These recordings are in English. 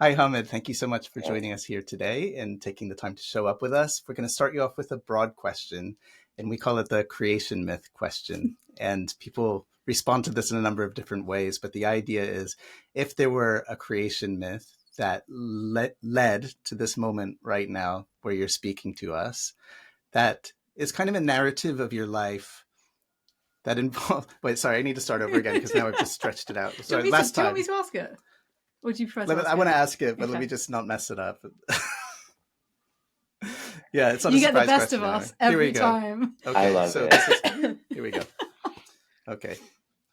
Hi, Hamid. Thank you so much for joining us here today and taking the time to show up with us. We're going to start you off with a broad question, and we call it the creation myth question. And people respond to this in a number of different ways, but the idea is if there were a creation myth that led to this moment right now where you're speaking to us, that is kind of a narrative of your life that involves. Wait, sorry, I need to start over again because now I've just stretched it out. So do you want me to ask it? Or do you prefer to ask I want to ask it, but Okay. let me just not mess it up. Yeah, it's not You a get the surprise best question of us anyway. every time. Okay, I love it. Here we go. Okay.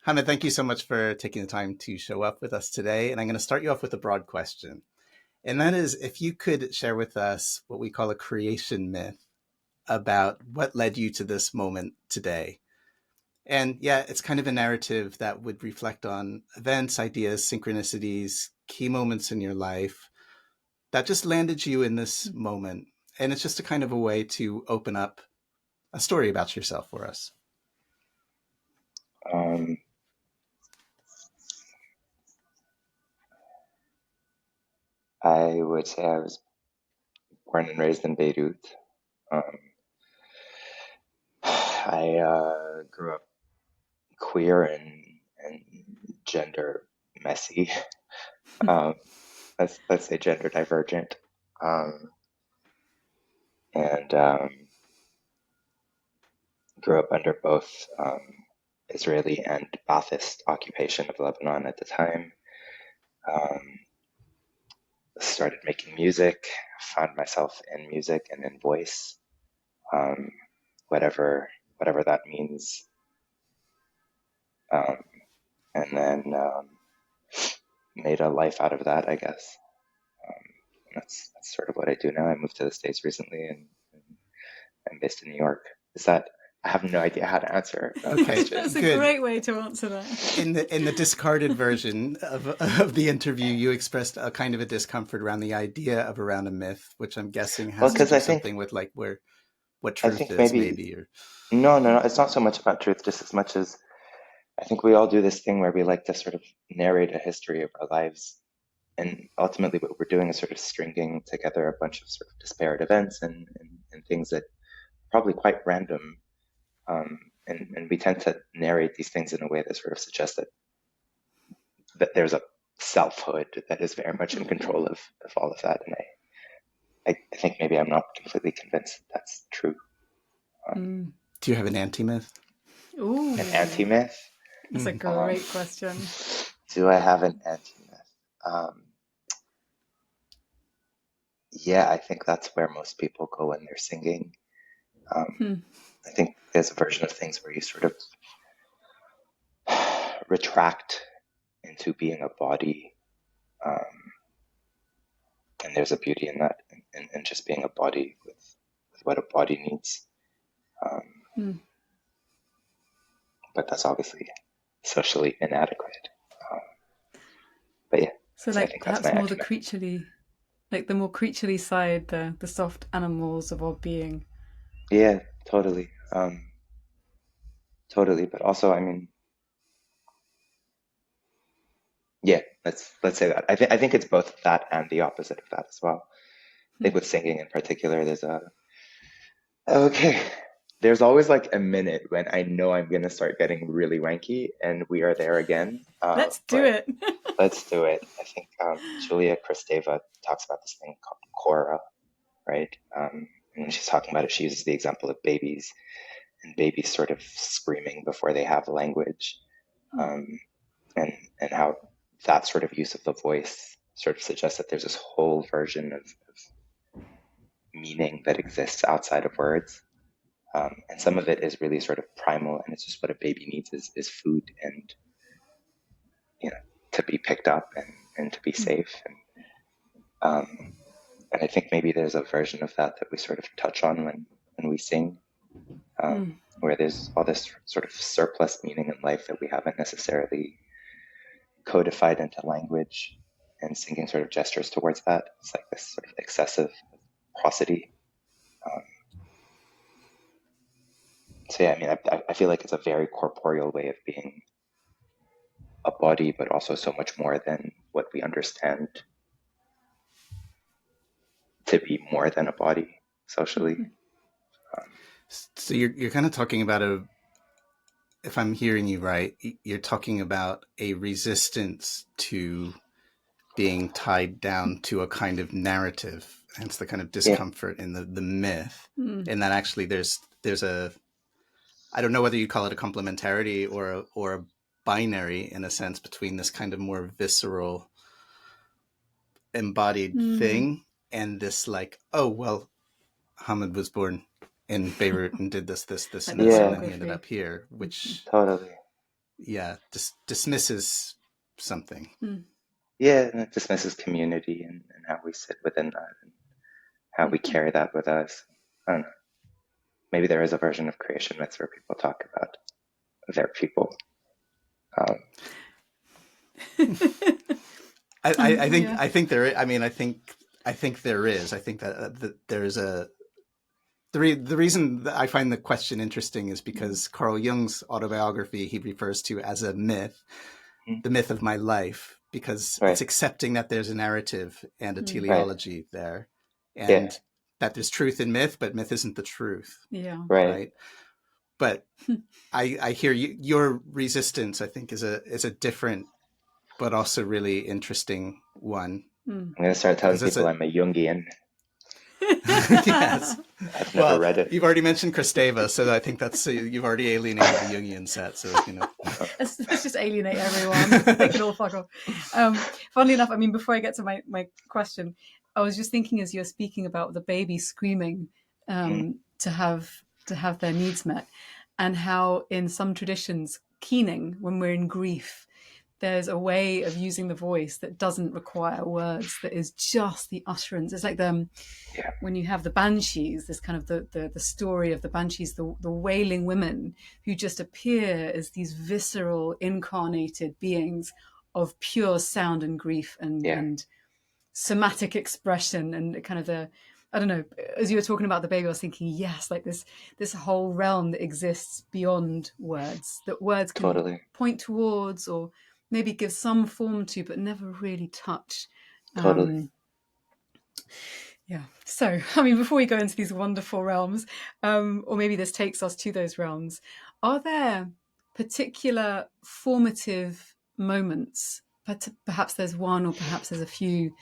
Hamid, thank you so much for taking the time to show up with us today. And I'm going to start you off with a broad question. And that is, if you could share with us what we call a creation myth about what led you to this moment today. And yeah, it's kind of a narrative that would reflect on events, ideas, synchronicities, key moments in your life that just landed you in this moment. And it's just a kind of a way to open up a story about yourself for us. I would say I was born and raised in Beirut. I grew up queer and gender messy. Let's say gender divergent. And grew up under both Israeli and Ba'athist occupation of Lebanon at the time. Started making music, found myself in music and in voice, whatever that means. And then made a life out of that, I guess. That's sort of what I do now. I moved to the States recently, and I'm based in New York. I have no idea how to answer that question. That's a great way to answer that. In the discarded version of the interview, you expressed a kind of a discomfort around the idea of around a myth, which I'm guessing has to do something with like what truth is, maybe. Or No, it's not so much about truth, just as much as I think we all do this thing where we like to sort of narrate a history of our lives. And ultimately what we're doing is sort of stringing together a bunch of sort of disparate events and things that are probably quite random. And we tend to narrate these things in a way that sort of suggests that there's a selfhood that is very much in control of all of that. And I think maybe I'm not completely convinced that's true. Do you have an anti-myth? Ooh. An anti-myth? That's a great question. Do I have an anti-myth? Yeah, I think that's where most people go when they're singing. I think there's a version of things where you sort of retract into being a body. And there's a beauty in that, in just being a body with what a body needs. But that's obviously socially inadequate. But yeah. So like perhaps more the creaturely, like the more creaturely side, the soft animals of our being. Yeah, totally. Totally. But also, I mean, yeah, let's say that. I think it's both that and the opposite of that as well. I think with singing in particular, there's always like a minute when I know I'm going to start getting really wanky, and we are there again. Let's do it. Let's do it. I think Julia Kristeva talks about this thing called Cora, right? And when she's talking about it, she uses the example of babies, and babies sort of screaming before they have language, and how that sort of use of the voice sort of suggests that there's this whole version of meaning that exists outside of words. And some of it is really sort of primal, and it's just what a baby needs is food and, to be picked up and to be safe. And I think maybe there's a version of that we sort of touch on when we sing, where there's all this sort of surplus meaning in life that we haven't necessarily codified into language, and singing sort of gestures towards that. It's like this sort of excessive prosody. So yeah, I mean, I feel like it's a very corporeal way of being a body, but also so much more than what we understand to be more than a body socially. So you're kind of talking about if I'm hearing you right, you're talking about a resistance to being tied down to a kind of narrative, hence the kind of discomfort in the myth. And that actually there's a, I don't know whether you call it a complementarity or a binary in a sense between this kind of more visceral embodied thing and this like, oh, well, Hamid was born in Beirut and did this, and this, and then he ended up here, which totally, dismisses something. Yeah, and it dismisses community and how we sit within that and how we carry that with us. I don't know. Maybe there is a version of creation myths where people talk about their people. I think there. I mean, I think there is. I think that there is a. The reason that I find the question interesting is because Carl Jung's autobiography he refers to as a myth, the myth of my life, because it's accepting that there's a narrative and a teleology there, and that there's truth in myth, but myth isn't the truth. Yeah. Right. But I hear you. Your resistance, I think, is a different, but also really interesting one. I'm going to start telling people I'm a Jungian. Yes. I've never read it. You've already mentioned Kristeva, so I think that's you've already alienated the Jungian set. So let's just alienate everyone. They can all fuck off. Funnily enough, I mean, before I get to my question, I was just thinking as you're speaking about the baby screaming to have their needs met, and how in some traditions, keening when we're in grief, there's a way of using the voice that doesn't require words, that is just the utterance. It's like when you have the banshees, this kind of the story of the banshees, the wailing women who just appear as these visceral, incarnated beings of pure sound and grief and somatic expression, and kind of I don't know, as you were talking about the baby, I was thinking, yes, like this whole realm that exists beyond words, that words can point towards or maybe give some form to, but never really touch. Yeah. So, I mean, before we go into these wonderful realms, or maybe this takes us to those realms, are there particular formative moments, but perhaps there's one or perhaps there's a few,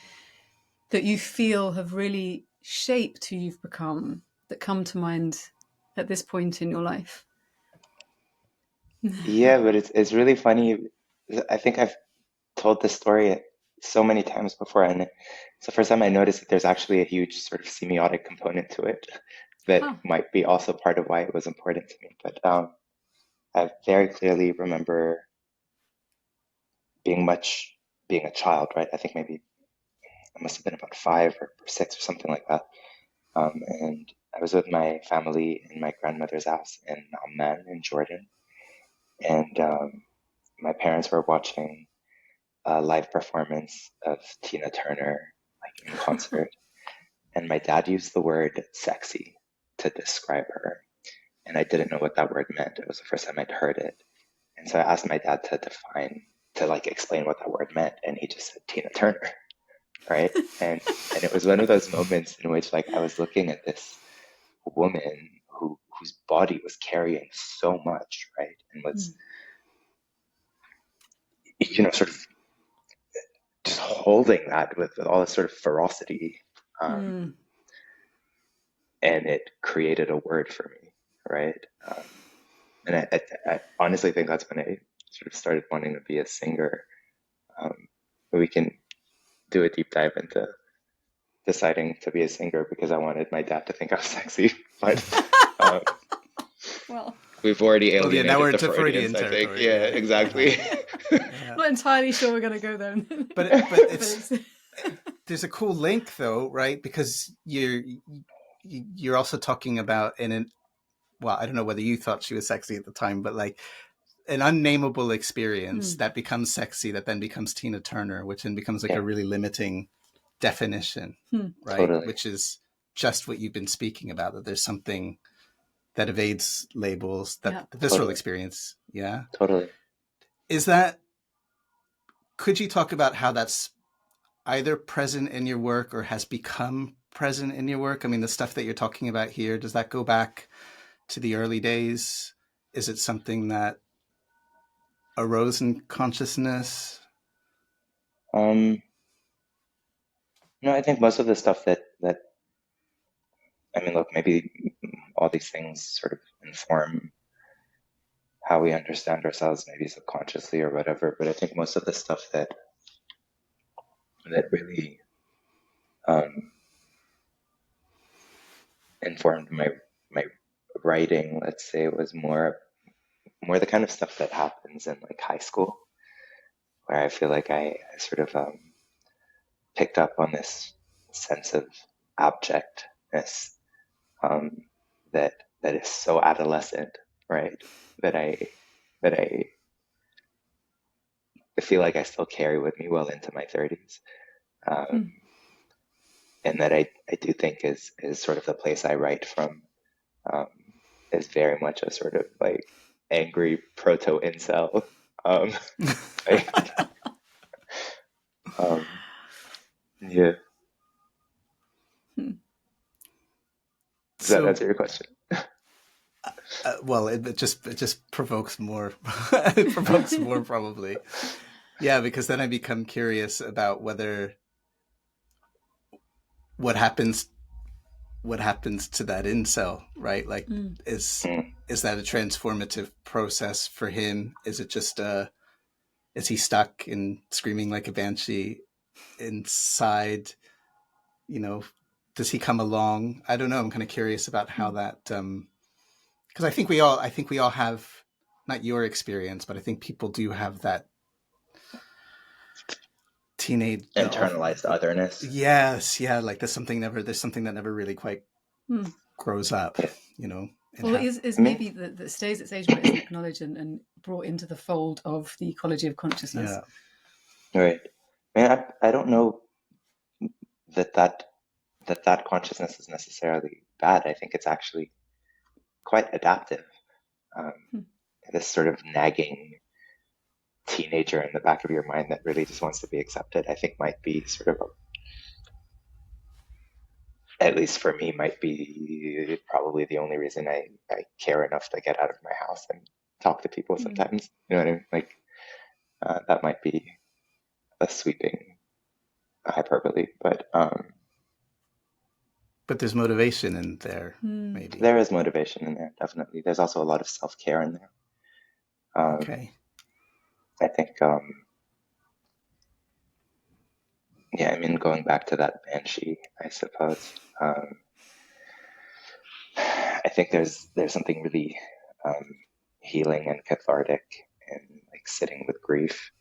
that you feel have really shaped who you've become, that come to mind at this point in your life? Yeah, but it's really funny. I think I've told this story so many times before, and it's the first time I noticed that there's actually a huge sort of semiotic component to it that might be also part of why it was important to me. But I very clearly remember being a child, right? I think maybe I must have been about 5 or 6 or something like that. And I was with my family in my grandmother's house in Amman in Jordan. And my parents were watching a live performance of Tina Turner, like in concert. And my dad used the word sexy to describe her. And I didn't know what that word meant. It was the first time I'd heard it. And so I asked my dad to like explain what that word meant. And he just said Tina Turner, right? And it was one of those moments in which like I was looking at this woman whose body was carrying so much, right? And was, sort of just holding that with all this sort of ferocity. And it created a word for me, right? And I honestly think that's when I sort of started wanting to be a singer. But we can do a deep dive into deciding to be a singer because I wanted my dad to think I was sexy. But well, we've already alienated now we're the into Freudian Freudians, I think. territory. Yeah, exactly. I'm not entirely sure we're going to go there. But it's there's a cool link though, right? Because you're also talking about well, I don't know whether you thought she was sexy at the time, but like an unnameable experience that becomes sexy, that then becomes Tina Turner, which then becomes like a really limiting definition, right? Totally. Which is just what you've been speaking about, that there's something that evades labels, that the visceral experience. Yeah. Totally. Could you talk about how that's either present in your work or has become present in your work? I mean, the stuff that you're talking about here, does that go back to the early days? Is it something that arose in consciousness? No, I think most of the stuff that I mean, look, maybe all these things sort of inform how we understand ourselves, maybe subconsciously or whatever. But I think most of the stuff that really informed my writing, let's say, was more the kind of stuff that happens in like high school, where I feel like I sort of picked up on this sense of abjectness that is so adolescent, right? That I feel like I still carry with me well into my 30s, and that I do think is sort of the place I write from, is very much a sort of like angry proto incel. Like, yeah. Does that answer your question? Well, it just provokes more. It provokes more, probably. Yeah, because then I become curious about whether what happens to that incel, right? Like, is that a transformative process for him? Is it just is he stuck in screaming like a banshee inside? You know, does he come along? I don't know. I'm kind of curious about how that, because I think we all have, not your experience, but I think people do have that teenage internalized otherness. Yes, yeah. Like there's something that never really quite grows up. Yeah. You know. Well, is maybe that stays its age, but isn't acknowledged and brought into the fold of the ecology of consciousness. Yeah. Right. I don't know that consciousness is necessarily bad. I think it's actually quite adaptive. This sort of nagging teenager in the back of your mind that really just wants to be accepted, I think might be sort of at least for me, might be probably the only reason I care enough to get out of my house and talk to people sometimes. You know what I mean? Like, that might be a sweeping hyperbole, but there's motivation in there, maybe. There is motivation in there, definitely. There's also a lot of self-care in there. Okay. I think, yeah, I mean, going back to that banshee, I suppose, I think there's something really healing and cathartic in like sitting with grief.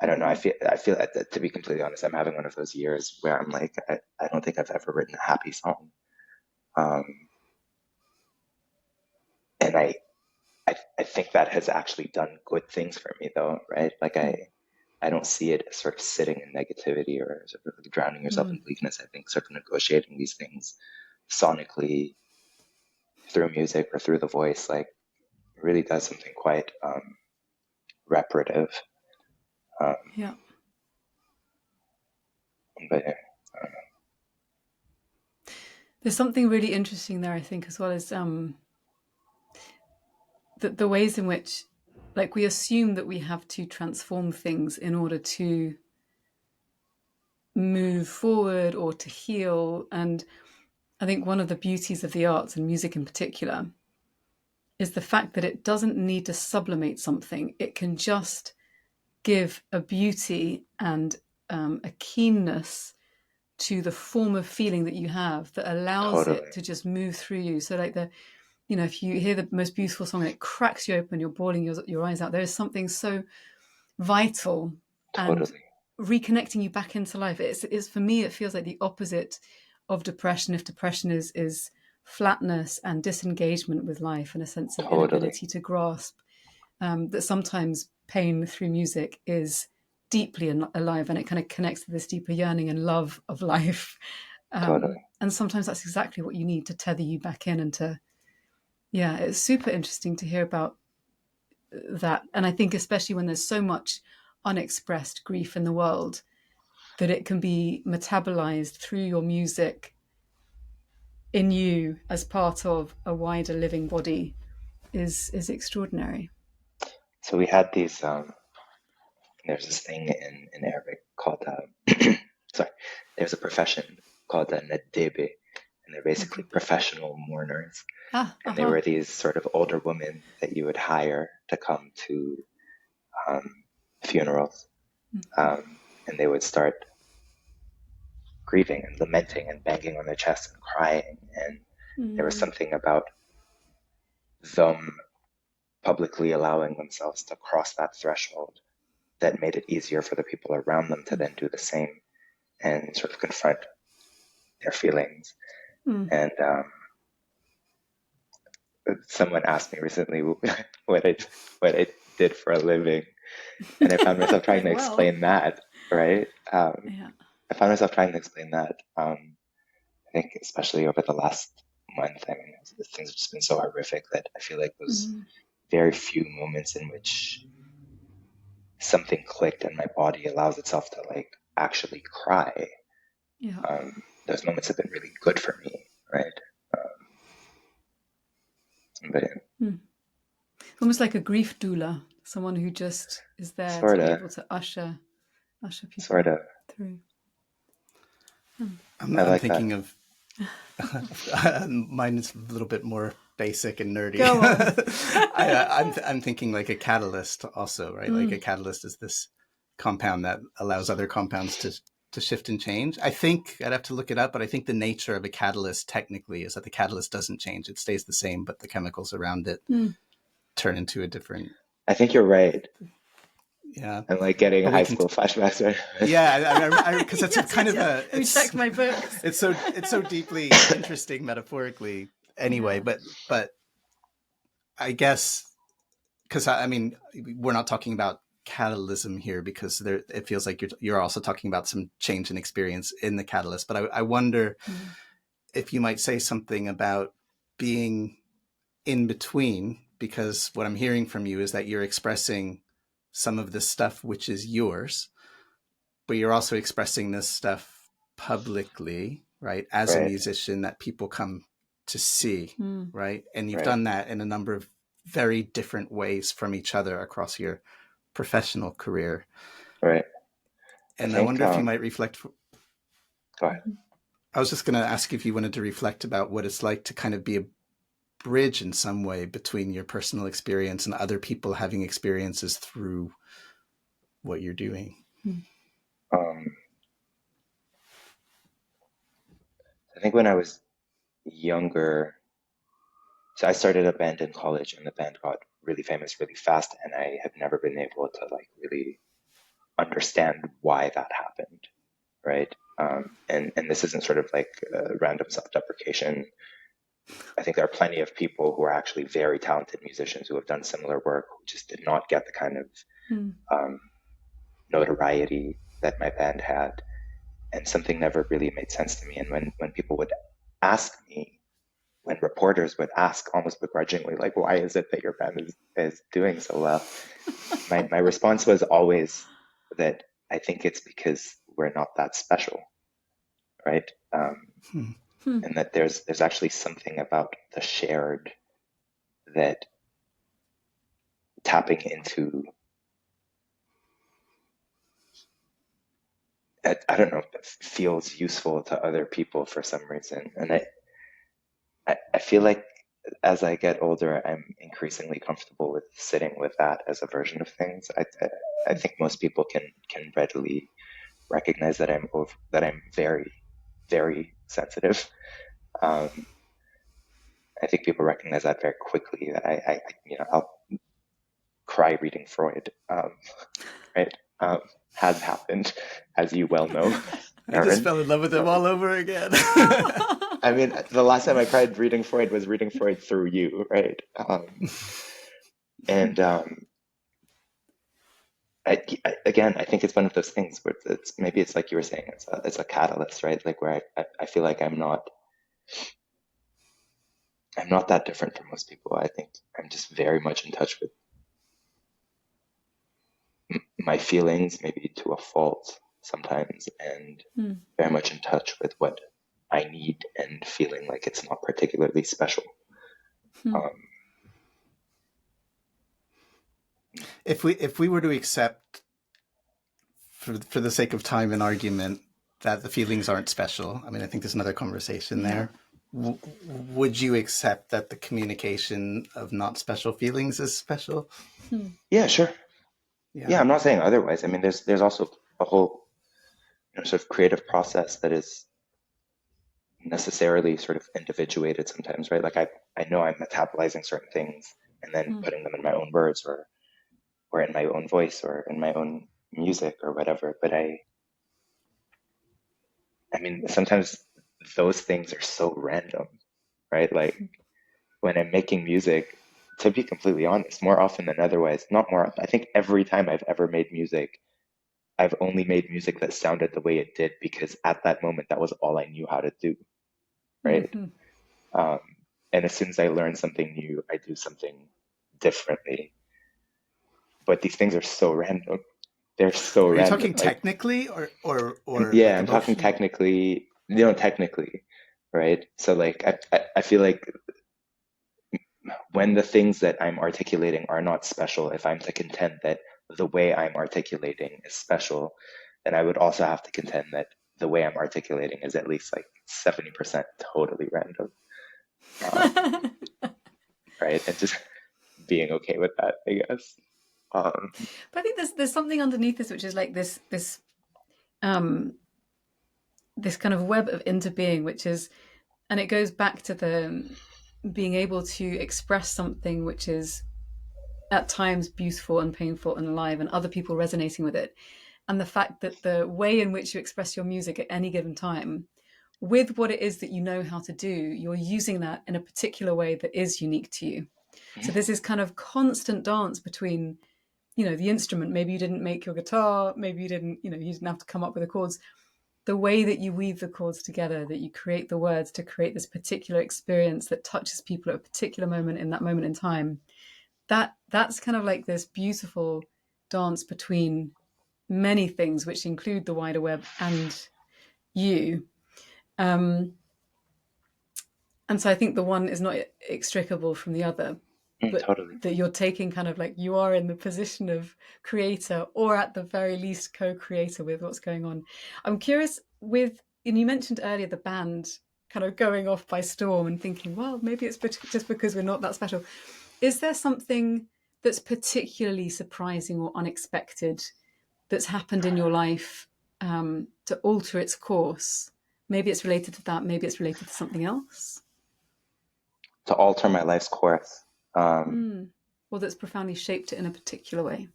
I don't know. I feel that, to be completely honest, I'm having one of those years where I'm like, I don't think I've ever written a happy song. And I think that has actually done good things for me, though, right? Like I don't see it as sort of sitting in negativity or sort of drowning yourself in bleakness. I think sort of negotiating these things sonically through music or through the voice, like, really does something quite reparative. Yeah. But yeah, I don't know. There's something really interesting there, I think, as well as the ways in which, like, we assume that we have to transform things in order to move forward or to heal. And I think one of the beauties of the arts and music in particular is the fact that it doesn't need to sublimate something. It can just give a beauty and a keenness to the form of feeling that you have that allows it to just move through you. So like if you hear the most beautiful song and it cracks you open, you're bawling your eyes out, there is something so vital and reconnecting you back into life. It's for me, it feels like the opposite of depression. If depression is flatness and disengagement with life and a sense of inability to grasp, that sometimes pain through music is deeply alive and it kind of connects to this deeper yearning and love of life. And sometimes that's exactly what you need to tether you back in and to, yeah, it's super interesting to hear about that. And I think especially when there's so much unexpressed grief in the world, that it can be metabolized through your music in you as part of a wider living body is extraordinary. So we had these, there's this thing in Arabic called, sorry, there's a profession called a nadebe, and they're basically professional mourners. And they were these sort of older women that you would hire to come to funerals. And they would start grieving and lamenting and banging on their chest and crying. And there was something about them publicly allowing themselves to cross that threshold that made it easier for the people around them to then do the same and sort of confront their feelings. And someone asked me recently what I did for a living, and I found myself trying to explain that, right? I found myself trying to explain that. I think especially over the last month, I mean, things have just been so horrific that I feel like those very few moments in which something clicked and my body allows itself to like actually cry. Those moments have been really good for me, right? But almost like a grief doula, someone who just is there sorta, to be able to usher people sorta through. I'm like thinking of mine is a little bit more basic and nerdy. Go on. I'm thinking like a catalyst also, right? Like a catalyst is this compound that allows other compounds to shift and change. I think I'd have to look it up, but I think the nature of a catalyst technically is that the catalyst doesn't change. It stays the same, but the chemicals around it turn into a different... I think you're right. Yeah. I'm like getting high school flashbacks right now. Yeah, because that's yes, kind of a... Let me check my books. It's so deeply interesting metaphorically anyway, but I guess, because I mean, we're not talking about catalysm here because it feels like you're also talking about some change in experience in the catalyst. But I wonder if you might say something about being in between, because what I'm hearing from you is that you're expressing some of this stuff which is yours, but you're also expressing this stuff publicly, right? As a musician that people come to see, right? And you've done that in a number of very different ways from each other across your professional career. Right. And I wonder if you might reflect. Go ahead. I was just going to ask if you wanted to reflect about what it's like to kind of be a bridge in some way between your personal experience and other people having experiences through what you're doing. I think when I was younger, so I started a band in college, and the band got really famous really fast, and I have never been able to like really understand why that happened, right? And this isn't sort of like random self-deprecation. I think there are plenty of people who are actually very talented musicians who have done similar work who just did not get the kind of notoriety that my band had, and something never really made sense to me. And when people would ask me, when reporters would ask almost begrudgingly, like, why is it that your band is doing so well? My response was always that I think it's because we're not that special, right? And that there's actually something about the shared that tapping into, I don't know, feels useful to other people for some reason. And I feel like as I get older, I'm increasingly comfortable with sitting with that as a version of things. I think most people can readily recognize that I'm very, very sensitive. I think people recognize that very quickly. That I'll cry reading Freud, right? Has happened, as you well know. I just fell in love with him all over again. I mean, the last time I cried reading Freud was reading Freud through you, right? Again, I think it's one of those things where maybe it's like you were saying, it's a catalyst, right? Like where I feel like I'm not that different from most people. I think I'm just very much in touch with my feelings, maybe to a fault sometimes, and very much in touch with what I need and feeling like it's not particularly special. Um, If we were to accept, for the sake of time and argument, that the feelings aren't special, I mean, I think there's another conversation there. Would you accept that the communication of not special feelings is special? yeah, sure. Yeah, I'm not saying otherwise. I mean, there's also a whole sort of creative process that is necessarily sort of individuated sometimes, right? Like I know I'm metabolizing certain things and then putting them in my own words or in my own voice or in my own music or whatever. But I mean, sometimes those things are so random, right? Like when I'm making music, to be completely honest, more often than otherwise, not more, I think every time I've ever made music, I've only made music that sounded the way it did because at that moment, that was all I knew how to do, right? Um, and as soon as I learn something new, I do something differently. But these things are so random. They're so Are you random. talking Like, technically or yeah, like I'm talking emotionally? technically, technically, right? So like, I feel like when the things that I'm articulating are not special, if I'm to contend that the way I'm articulating is special, then I would also have to contend that the way I'm articulating is at least like 70% totally random. Right? And just being okay with that, I guess. But I think there's something underneath this, which is like um, this kind of web of interbeing, which is, and it goes back to the being able to express something which is at times beautiful and painful and alive, and other people resonating with it, and the fact that the way in which you express your music at any given time, with what it is that you know how to do, you're using that in a particular way that is unique to you. So there's this kind of constant dance between, the instrument. Maybe you didn't make your guitar, maybe you didn't, you didn't have to come up with the chords. The way that you weave the chords together, that you create the words to create this particular experience that touches people at a particular moment in that moment in time, that's kind of like this beautiful dance between many things, which include the wider web and you. Um, and so I think the one is not extricable from the other, but Totally. that you're taking kind of like you are in the position of creator, or at the very least co-creator with what's going on. I'm curious and you mentioned earlier the band kind of going off by storm and thinking, well, maybe it's just because we're not that special. Is there something that's particularly surprising or unexpected that's happened in your life to alter its course? Maybe it's related to that, maybe it's related to something else. To alter my life's course. Or that's profoundly shaped it in a particular way.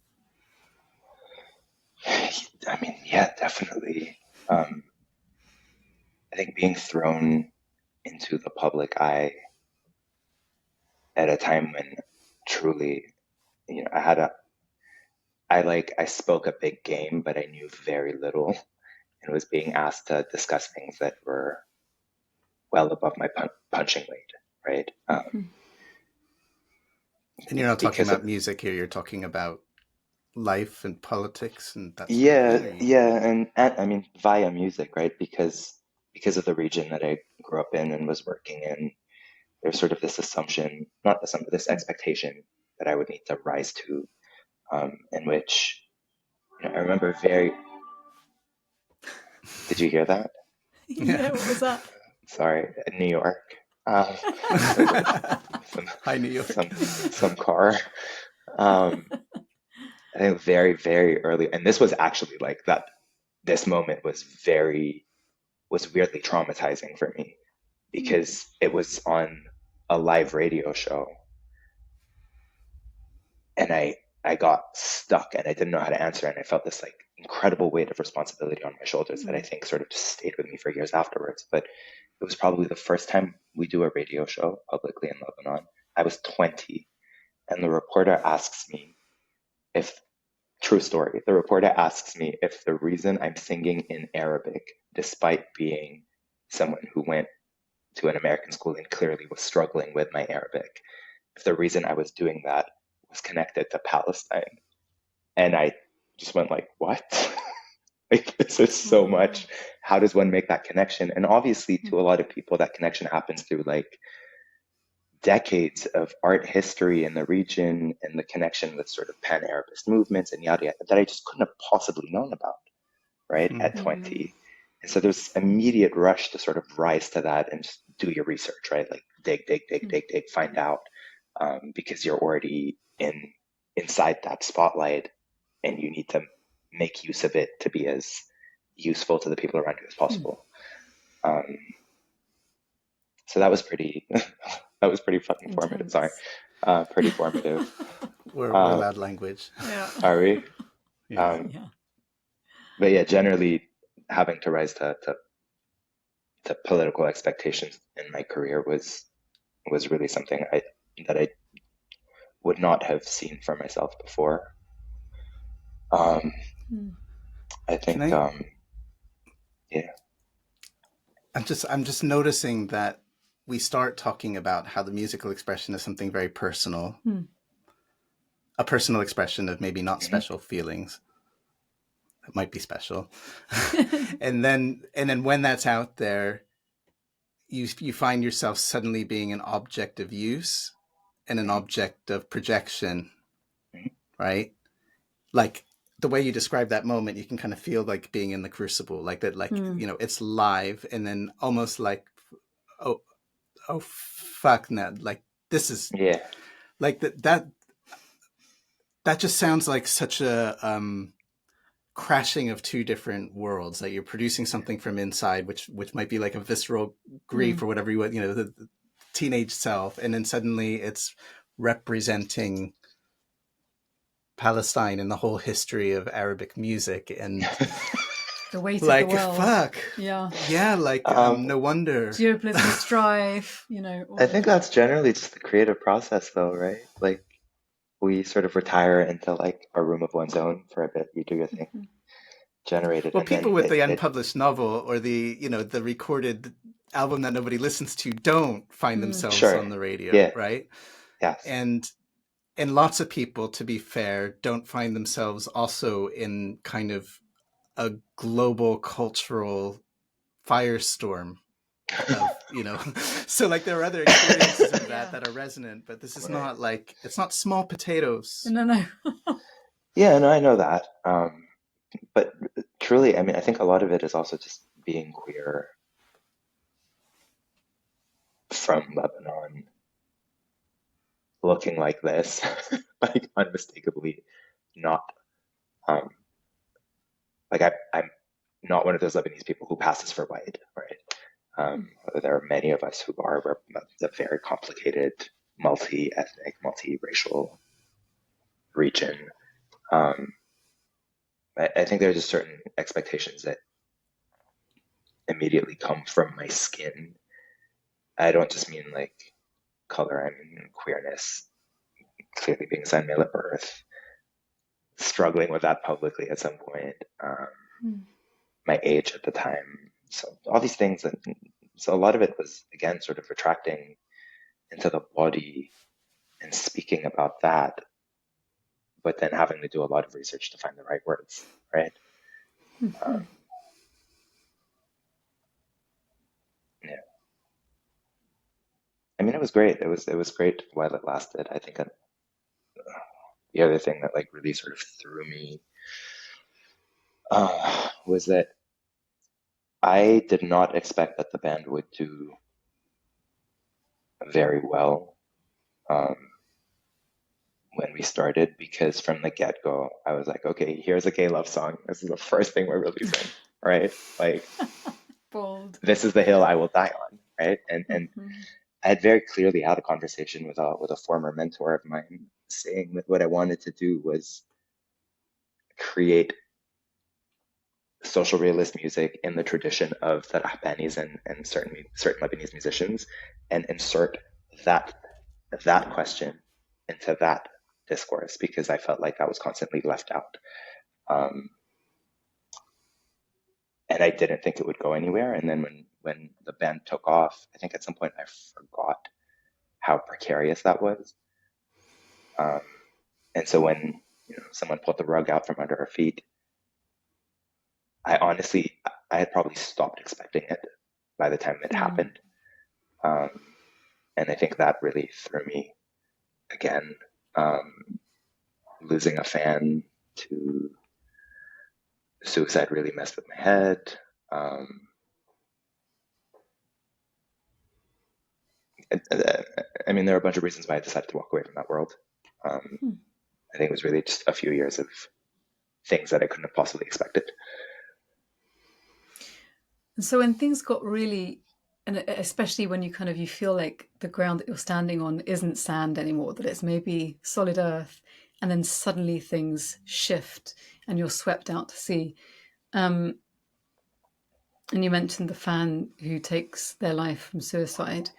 I mean, yeah, definitely. I think being thrown into the public eye at a time when truly, I spoke a big game, but I knew very little and was being asked to discuss things that were well above my punching weight, right? And you're not talking Because of, about music here, you're talking about life and politics and that sort of thing? yeah, yeah, and I mean via music, right? Because of the region that I grew up in and was working in, there's sort of this assumption, not assumption, this expectation that I would need to rise to, in which I remember very. Did you hear that? Yeah, what was that? Sorry, New York. There's Hi, New some York. some car. Um, I think very, very early, and this was actually like that. This moment was weirdly traumatizing for me because it was on a live radio show, and I got stuck and I didn't know how to answer, and I felt this like incredible weight of responsibility on my shoulders that I think sort of just stayed with me for years afterwards. But it was probably the first time we do a radio show publicly in Lebanon. I was 20, and the reporter asks me if true story. The reporter asks me if the reason I'm singing in Arabic, despite being someone who went to an American school and clearly was struggling with my Arabic, if the reason I was doing that was connected to Palestine. And I just went like, what? Like, there's so much. How does one make that connection? And obviously, to a lot of people, that connection happens through like decades of art history in the region and the connection with sort of pan-Arabist movements and yada yada that I just couldn't have possibly known about, right, at 20. And so there's immediate rush to sort of rise to that and just do your research, right? Like dig, find out, because you're already inside that spotlight, and you need to make use of it to be as useful to the people around you as possible. So that was pretty that was pretty fucking formative. Sorry, pretty formative. We're loud language. Yeah. Are we? Yeah. But yeah, generally having to rise to political expectations in my career was really something that I would not have seen for myself before. I think, yeah. I'm just noticing that we start talking about how the musical expression is something very personal, a personal expression of maybe not special feelings. It might be special, and then when that's out there, you find yourself suddenly being an object of use and an object of projection, right? Like the way you describe that moment, you can kind of feel like being in the crucible, like that, like, you know, it's live, and then almost like, oh fuck, Ned, like this is like that just sounds like such a crashing of two different worlds. Like you're producing something from inside, which might be like a visceral grief or whatever you want, you know, the teenage self, and then suddenly it's representing Palestine and the whole history of Arabic music and the weight like, of the world. fuck. Yeah, like no wonder. Geopolitical strife, you know. I think that's generally just the creative process though, right? Like we sort of retire into like a room of one's own for a bit. You do your thing, generate it. Well, and people then with the unpublished novel or the, you know, the recorded album that nobody listens to don't find themselves on the radio, right? Yes. And lots of people, to be fair, don't find themselves also in kind of a global cultural firestorm of, you know, so like there are other experiences of that are resonant, but this is not like, it's not small potatoes. No. Yeah, no, I know that. But truly, I mean, I think a lot of it is also just being queer from Lebanon, looking like this, like unmistakably not, like I'm not one of those Lebanese people who passes for white, right? There are many of us who are a very complicated, multi-ethnic, multi-racial region. I think there's just certain expectations that immediately come from my skin. I don't just mean like color, I mean queerness, clearly being assigned male at birth, struggling with that publicly at some point, my age at the time. So all these things, and so a lot of it was, again, sort of retracting into the body and speaking about that, but then having to do a lot of research to find the right words, right? Yeah. I mean, it was great. It was great while it lasted. I think the other thing that like really sort of threw me was that I did not expect that the band would do very well when we started, because from the get-go, I was like, okay, here's a gay love song. This is the first thing we're releasing, right? Like, bold. This is the hill I will die on, right? And I had very clearly had a conversation with a former mentor of mine, saying that what I wanted to do was create social realist music in the tradition of the Rahbanis and certain Lebanese musicians, and insert that question into that discourse, because I felt like that was constantly left out. And I didn't think it would go anywhere. And then when the band took off, I think at some point I forgot how precarious that was. And so when someone pulled the rug out from under our feet, I had probably stopped expecting it by the time it happened. Um, and I think that really threw me again. Losing a fan to suicide really messed with my head. Um, I mean, there are a bunch of reasons why I decided to walk away from that world. I think it was really just a few years of things that I couldn't have possibly expected. And so when things got really, and especially when you feel like the ground that you're standing on isn't sand anymore, that it's maybe solid earth, and then suddenly things shift and you're swept out to sea. And you mentioned the fan who takes their life from suicide.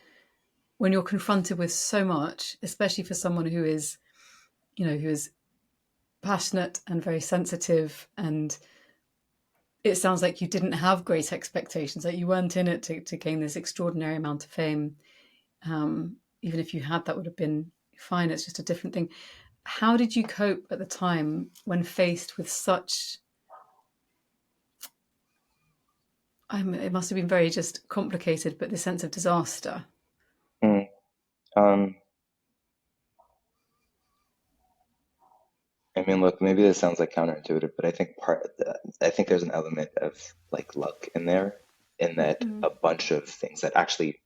When you're confronted with so much, especially for someone who is, who is passionate and very sensitive, and it sounds like you didn't have great expectations, like you weren't in it to gain this extraordinary amount of fame. Even if you had, that would have been fine. It's just a different thing. How did you cope at the time when faced with such, it must have been very just complicated, but the sense of disaster? Mm. Um, I mean, look, maybe this sounds like counterintuitive, but I think there's an element of like luck in there, in that a bunch of things that actually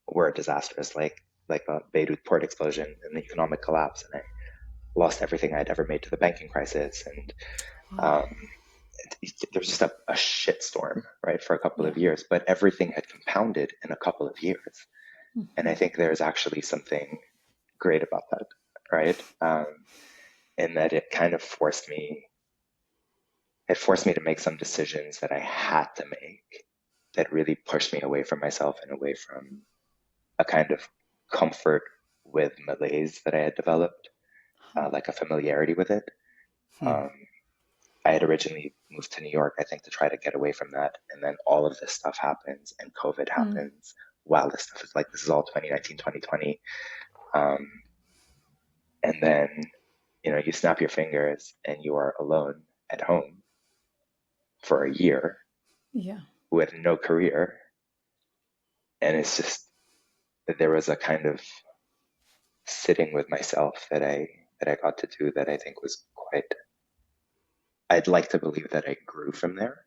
were disastrous, like a Beirut port explosion and the economic collapse, and I lost everything I'd ever made to the banking crisis, and there was just a shit storm, right, for a couple of years, but everything had compounded in a couple of years, and I think there's actually something great about that, right? In that it kind of forced me to make some decisions that I had to make that really pushed me away from myself and away from a kind of comfort with malaise that I had developed, like a familiarity with it. I had originally moved to New York, I think, to try to get away from that. And then all of this stuff happens and COVID happens. Wow, this stuff is like, this is all 2019, 2020. And then, you snap your fingers and you are alone at home for a year with no career. And it's just that there was a kind of sitting with myself that I got to do that I think was quite. I'd like to believe that I grew from there.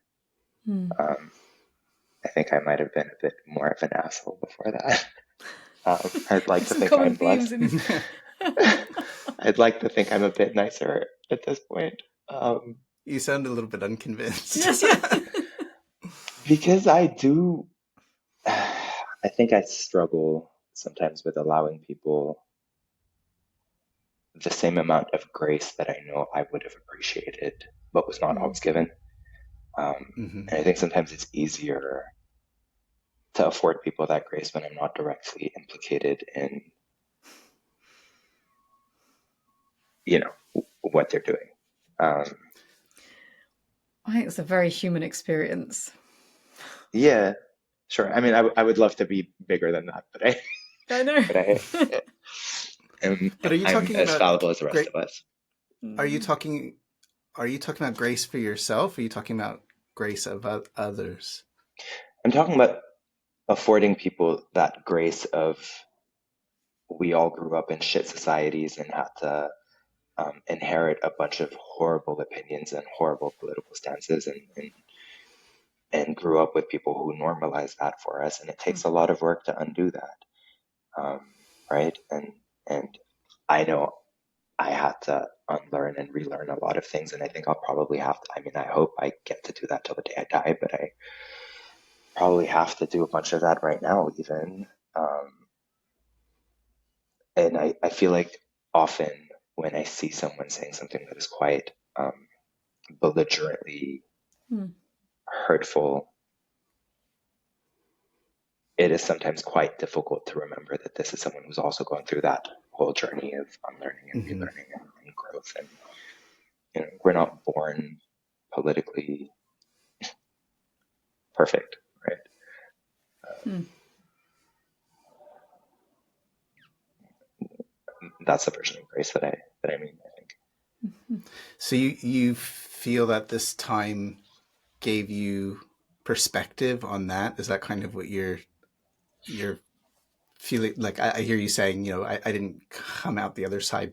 I think I might have been a bit more of an asshole before that. I'd like to think I'm blessed. I'd like to think I'm a bit nicer at this point. You sound a little bit unconvinced. Yes, yeah. Because I do. I think I struggle sometimes with allowing people the same amount of grace that I know I would have appreciated, but was not always given. And I think sometimes it's easier to afford people that grace when I'm not directly implicated in, what they're doing. I think it's a very human experience. Yeah, sure. I mean, I would love to be bigger than that, but I know. But are you talking I'm as about fallible as the rest of us. Are you talking about grace for yourself? Or are you talking about grace of others? I'm talking about affording people that grace of, we all grew up in shit societies and had to inherit a bunch of horrible opinions and horrible political stances, and grew up with people who normalize that for us, and it takes a lot of work to undo that, right? And I know I had to unlearn and relearn a lot of things, and I think I'll probably have to. I mean, I hope I get to do that till the day I die, but I probably have to do a bunch of that right now, even. And I feel like often when I see someone saying something that is quite belligerently hurtful, it is sometimes quite difficult to remember that this is someone who's also going through that whole journey of unlearning and relearning and growth. And we're not born politically perfect, right? That's the version of grace that I mean, I think. So you feel that this time gave you perspective on that? Is that kind of what you're feeling? Like I hear you saying, you know, I didn't come out the other side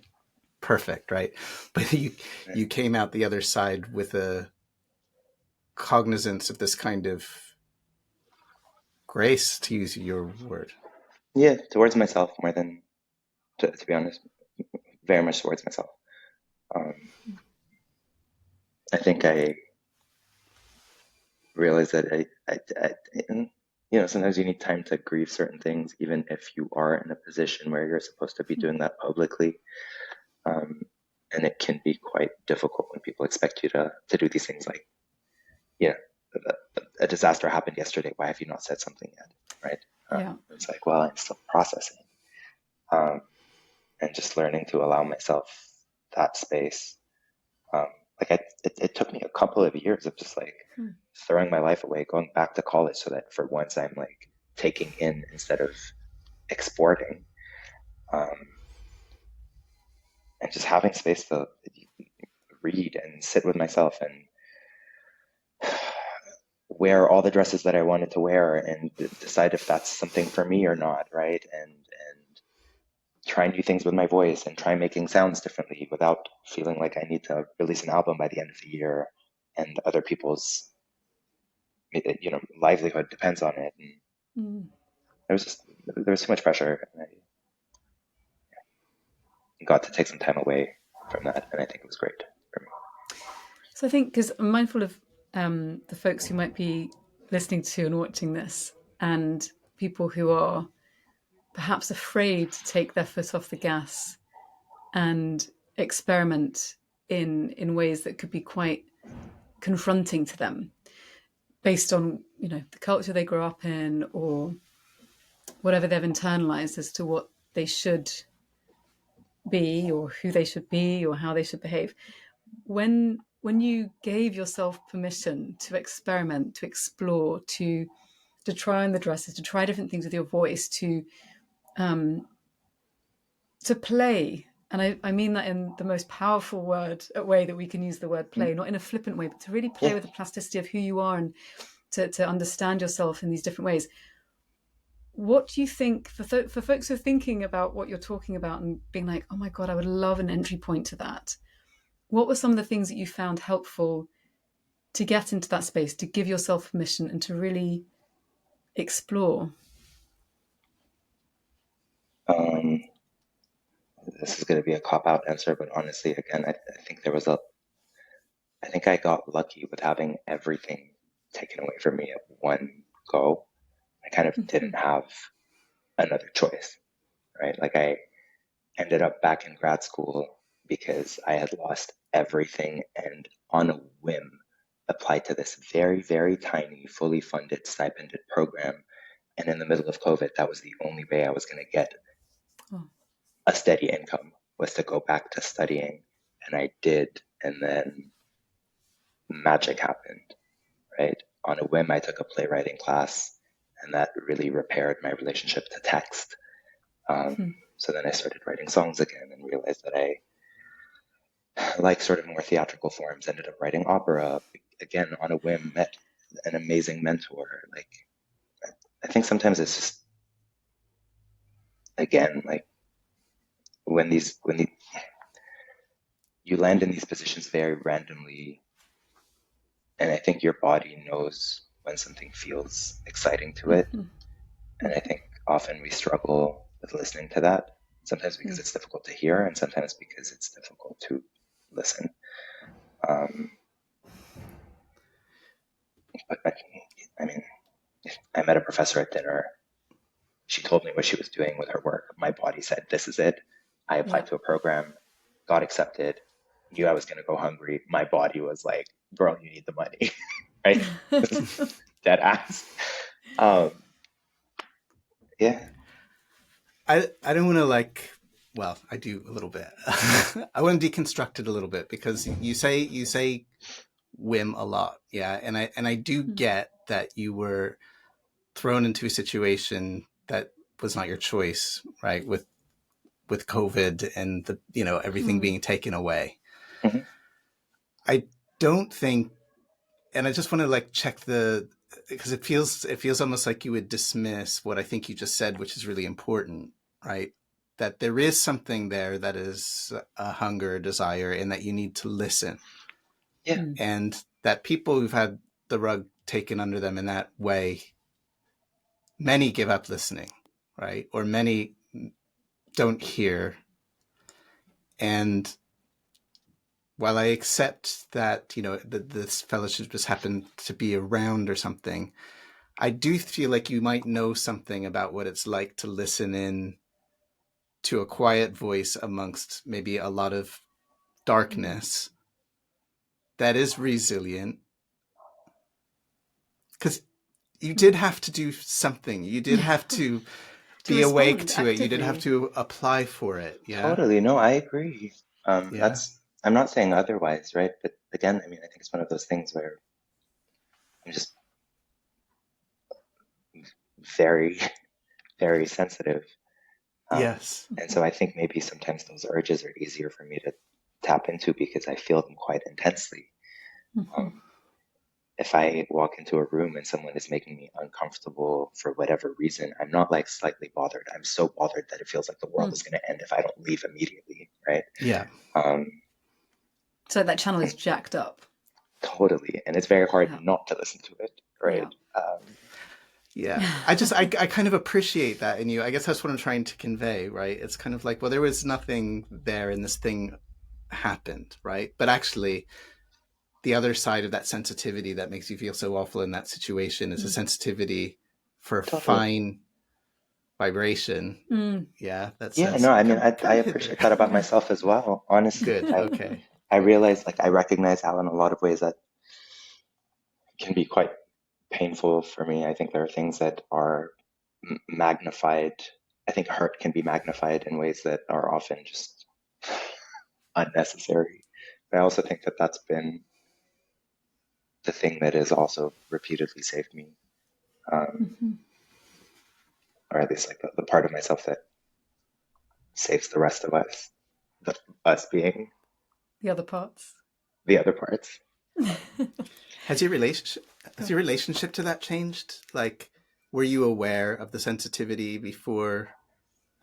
perfect, right? But you came out the other side with a cognizance of this kind of grace, to use your word. Yeah, towards myself more than, to be honest, very much towards myself. I think I realized that you know, sometimes you need time to grieve certain things, even if you are in a position where you're supposed to be doing that publicly. And it can be quite difficult when people expect you to do these things like, you know, a disaster happened yesterday. Why have you not said something yet? Right? Yeah. It's like, well, I'm still processing. And just learning to allow myself that space. It took me a couple of years of just like throwing my life away, going back to college so that for once I'm like taking in instead of exporting. And just having space to read and sit with myself and wear all the dresses that I wanted to wear and decide if that's something for me or not, right? And try new things with my voice and try making sounds differently without feeling like I need to release an album by the end of the year and other people's, you know, livelihood depends on it. And there was too much pressure, and I got to take some time away from that, and I think it was great for me. So I think, because I'm mindful of the folks who might be listening to and watching this, and people who are perhaps afraid to take their foot off the gas and experiment in ways that could be quite confronting to them, based on, you know, the culture they grew up in or whatever they've internalized as to what they should be or who they should be or how they should behave. When you gave yourself permission to experiment, to explore, to try on the dresses, to try different things with your voice, to play, and I mean that in the most powerful way that we can use the word play, not in a flippant way, but to really play with the plasticity of who you are and to understand yourself in these different ways. What do you think for folks who are thinking about what you're talking about and being like, oh my God, I would love an entry point to that? What were some of the things that you found helpful to get into that space, to give yourself permission and to really explore? This is going to be a cop-out answer, but honestly, again, I think I think I got lucky with having everything taken away from me at one go. I kind of didn't have another choice, right? Like I ended up back in grad school because I had lost everything and on a whim applied to this very, very tiny, fully funded, stipended program. And in the middle of COVID, that was the only way I was going to get a steady income, was to go back to studying. And I did. And then magic happened, right? On a whim, I took a playwriting class, and that really repaired my relationship to text. So then I started writing songs again and realized that I like sort of more theatrical forms, ended up writing opera, again, on a whim, met an amazing mentor. Like, I think sometimes it's just, again, like when you land in these positions very randomly, and I think your body knows when something feels exciting to it. And I think often we struggle with listening to that, sometimes because it's difficult to hear and sometimes because it's difficult to listen. But I mean, I met a professor at dinner. She told me what she was doing with her work. My body said, this is it. I applied to a program, got accepted, knew I was going to go hungry. My body was like, girl, you need the money, right? Dead ass. Yeah. I don't want to like, well, I do a little bit. I want to deconstruct it a little bit because you say whim a lot. Yeah. And I do get that you were thrown into a situation that was not your choice, right? With COVID and the, you know, everything being taken away. I don't think, and I just want to like check because it feels almost like you would dismiss what I think you just said, which is really important, right? That there is something there that is a hunger, a desire, and that you need to listen. Yeah. And that people who've had the rug taken under them in that way, many give up listening, right? Or many don't hear. And while I accept that, that this fellowship just happened to be around or something, I do feel like you might know something about what it's like to listen in to a quiet voice amongst maybe a lot of darkness that is resilient. Because you did have to do something. You did have to be awake to it. You did have to apply for it. Yeah. Totally. No, I agree. Yeah. I'm not saying otherwise, right? But again, I mean, I think it's one of those things where I'm just very, very sensitive. Yes. And so I think maybe sometimes those urges are easier for me to tap into because I feel them quite intensely. If I walk into a room and someone is making me uncomfortable for whatever reason, I'm not like slightly bothered. I'm so bothered that it feels like the world is going to end if I don't leave immediately, right? Yeah. So that channel is jacked up. Totally. And it's very hard not to listen to it, right? Yeah. I kind of appreciate that in you. I guess that's what I'm trying to convey, right? It's kind of like, well, there was nothing there and this thing happened, right? But actually, the other side of that sensitivity that makes you feel so awful in that situation is a sensitivity for fine vibration. Yeah, that's no, I mean, I appreciate that about myself as well. Honestly, good. Okay. I realize, like, I recognize Al in a lot of ways that can be quite painful for me. I think there are things that are magnified. I think hurt can be magnified in ways that are often just unnecessary. But I also think that that's been the thing that has also repeatedly saved me, or at least like the part of myself that saves the rest of us, us being the other parts. The other parts. Has your relationship to that changed? Like, were you aware of the sensitivity before?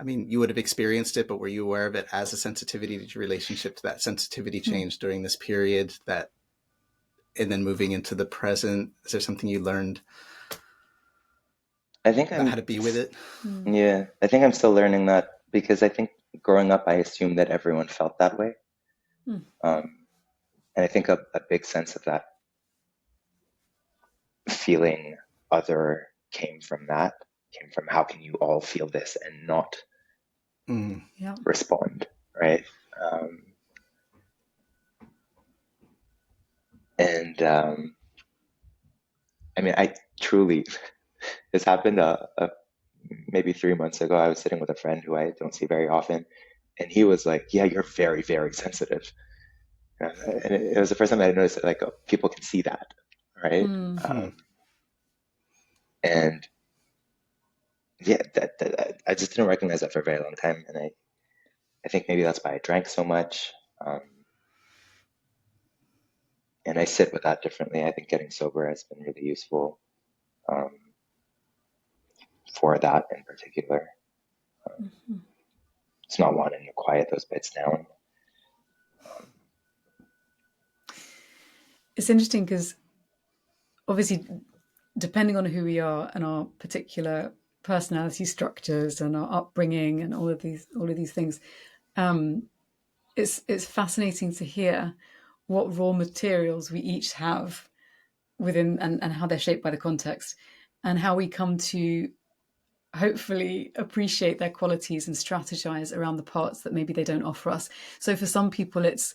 I mean, you would have experienced it, but were you aware of it as a sensitivity? Did your relationship to that sensitivity change during this period and then moving into the present? Is there something you learned I think about how to be with it? Yeah, I think I'm still learning that because I think growing up, I assumed that everyone felt that way. And I think a big sense of that feeling other came from how can you all feel this and not respond, right? I mean, I truly, this happened maybe 3 months ago. I was sitting with a friend who I don't see very often, and he was like, yeah, you're very, very sensitive. And it was the first time I noticed that, like, people can see that, right? And yeah, that I just didn't recognize that for a very long time, and I think maybe that's why I drank so much, and I sit with that differently. I think getting sober has been really useful for that in particular. It's not wanting to quiet those bits down. It's interesting because obviously, depending on who we are and our particular personality structures and our upbringing and all of these things, it's fascinating to hear what raw materials we each have within and how they're shaped by the context and how we come to hopefully appreciate their qualities and strategize around the parts that maybe they don't offer us. So for some people, it's